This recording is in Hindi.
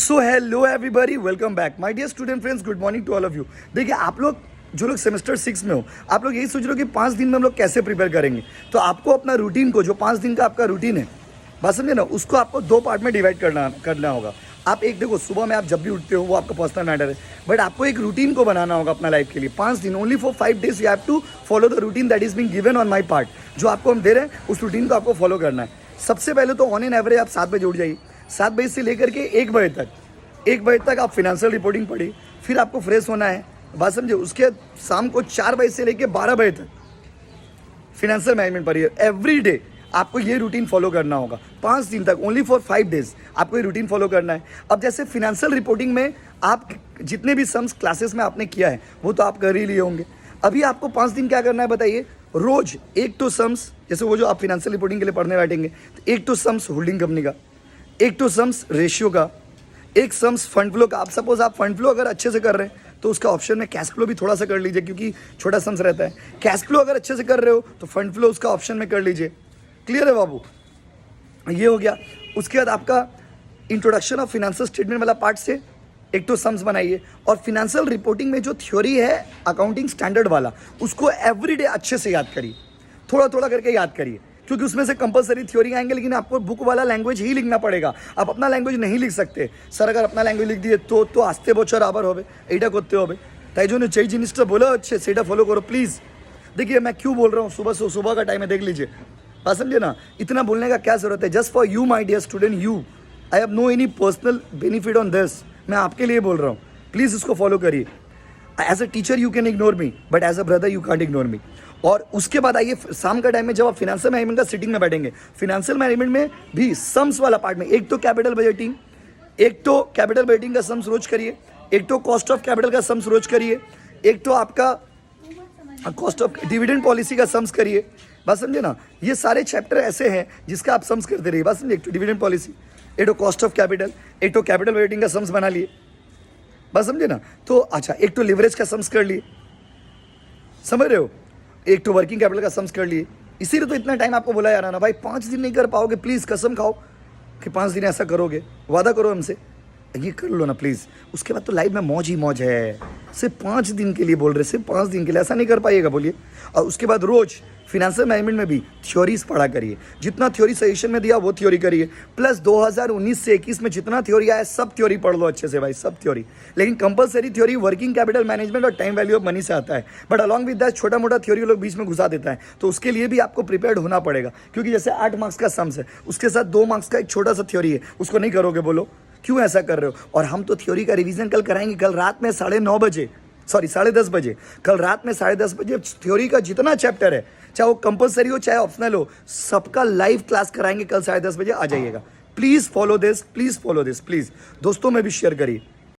So hello everybody, welcome back my dear student friends, good morning to all of you. देखिए आप लोग जो लोग सेमेस्टर 6 में हो, आप लोग यही सोच रहे हो कि 5 दिन में हम लोग कैसे प्रिपेयर करेंगे। तो आपको अपना रूटीन को, जो 5 दिन का आपका रूटीन है, बात समझे ना, उसको आपको 2 पार्ट में डिवाइड करना होगा। आप एक देखो, सुबह में आप जब भी उठते हो वो आपका पर्सनल मैटर है, बट आपको एक रूटीन को बनाना होगा अपना लाइफ के लिए। 5 दिन, only for 5 days you have to follow the routine that is being given on my part. जो आपको हम दे रहे हैं उस रूटीन को आपको फॉलो करना है। सबसे पहले तो ऑन एन एवरेज आप 7 बजे उठ जाइए। 7 बजे से लेकर के 1 बजे तक आप फिनेंशियल रिपोर्टिंग पढ़िए। फिर आपको फ्रेश होना है, बात समझे। उसके शाम को 4 बजे से लेकर 12 बजे तक फिनेंशियल मैनेजमेंट पढ़िए। एवरी डे आपको ये रूटीन फॉलो करना होगा 5 दिन तक, ओनली फॉर 5 days आपको ये रूटीन फॉलो करना है। अब जैसे फिनेंशियल रिपोर्टिंग में आप जितने भी सम्स क्लासेस में आपने किया है वो तो आप कर ही लिए होंगे। अभी आपको 5 दिन क्या करना है बताइए। रोज 1 to सम्स, जैसे वो जो आप फिनेंशियल रिपोर्टिंग के लिए पढ़ने बैठेंगे तो 1 to सम्स होल्डिंग कंपनी का, 1 to सम्स रेशियो का, 1 सम्स फंड फ्लो का। आप सपोज आप फंड फ्लो अगर अच्छे से कर रहे हैं तो उसका ऑप्शन में कैश फ्लो भी थोड़ा सा कर लीजिए, क्योंकि छोटा सम्स रहता है। कैश फ्लो अगर अच्छे से कर रहे हो तो फंड फ्लो उसका ऑप्शन में कर लीजिए। क्लियर है बाबू, ये हो गया। उसके बाद आपका इंट्रोडक्शन ऑफ फिनेंशियल स्टेटमेंट वाला पार्ट से 1 to सम्स बनाइए। और फिनेंशियल रिपोर्टिंग में जो थ्योरी है अकाउंटिंग स्टैंडर्ड वाला, उसको एवरीडे अच्छे से याद करिए, थोड़ा थोड़ा करके याद करिए, क्योंकि उसमें से कंपलसरी थ्योरी आएंगे, लेकिन आपको बुक वाला लैंग्वेज ही लिखना पड़ेगा। आप अपना लैंग्वेज नहीं लिख सकते। सर अगर अपना लैंग्वेज लिख दिए तो आस्ते बच्चर आबर होबे, এইটা করতে হবে। তাই জন্য যেই জিনিসটা বলা হচ্ছে সেটা फॉलो करो प्लीज़। देखिए मैं क्यों बोल रहा हूँ, सुबह का टाइम है, देख लीजिए, बात समझे ना। इतना बोलने का क्या ज़रूरत है। Just for you my dear student, you, I have no any personal benefit on this. मैं आपके लिए बोल रहा हूँ, प्लीज़ इसको फॉलो करिए। As a teacher you can ignore me, but as a brother you can't ignore me. और उसके बाद आइए शाम का टाइम में जब आप फिनेंशियल मैनेजमेंट का सिटिंग में बैठेंगे, फिनेंशियल मैनेजमेंट में भी सम्स वाला पार्ट में एक तो कैपिटल बजटिंग का सम्स रोज करिए, एक तो कॉस्ट ऑफ कैपिटल का सम्स रोज करिए, एक तो आपका कॉस्ट ऑफ डिविडेंड पॉलिसी का सम्स करिए। बात समझे ना, ये सारे चैप्टर ऐसे हैं जिसका आप सम्स करते रहिए। बात समझे, एक तो डिविडेंड पॉलिसी, एक तो कॉस्ट ऑफ कैपिटल, एक तो कैपिटल बजटिंग का सम्स बना लिए। बात समझे ना। तो अच्छा, एक तो लिवरेज का सम्स कर लिए, समझ रहे हो, एक तो वर्किंग कैपिटल का सम्स कर लिए। इसीलिए तो इतना टाइम आपको बोला जा रहा ना भाई, 5 दिन नहीं कर पाओगे, प्लीज़ कसम खाओ कि 5 दिन ऐसा करोगे, वादा करो हमसे, ये कर लो ना प्लीज़। उसके बाद तो लाइफ में मौज ही मौज है। सिर्फ 5 दिन के लिए बोल रहे, सिर्फ 5 दिन के लिए, ऐसा नहीं कर पाइएगा बोलिए। और उसके बाद रोज फिनेंशियल मैनेजमेंट में भी थ्योरीज पढ़ा करिए। जितना थ्योरी सजेशन में दिया वो थ्योरी करिए, प्लस 2019 से 21 में जितना थ्योरी आया सब थ्योरी पढ़ लो अच्छे से भाई, सब थ्योरी। लेकिन compulsory theory working capital management और टाइम वैल्यू ऑफ मनी से आता है, बट अलॉन्ग विद दैट छोटा मोटा थ्योरी लोग बीच में घुसा देता है। तो उसके लिए भी आपको प्रिपेयर्ड होना पड़ेगा, क्योंकि जैसे 8 मार्क्स का सम्स है, उसके साथ 2 मार्क्स का एक छोटा सा थ्योरी है, उसको नहीं करोगे बोलो, क्यों ऐसा कर रहे हो। और हम तो थ्योरी का रिवीजन कल कराएंगे, कल रात में 10:30 बजे, सॉरी 10:30 बजे, कल रात में 10:30 बजे थ्योरी का जितना चैप्टर है, चाहे वो कंपलसरी हो चाहे ऑप्शनल हो, सबका लाइव क्लास कराएंगे कल 10:30 बजे। आ जाइएगा, please follow this, please follow this, please. दोस्तों में भी शेयर करिए।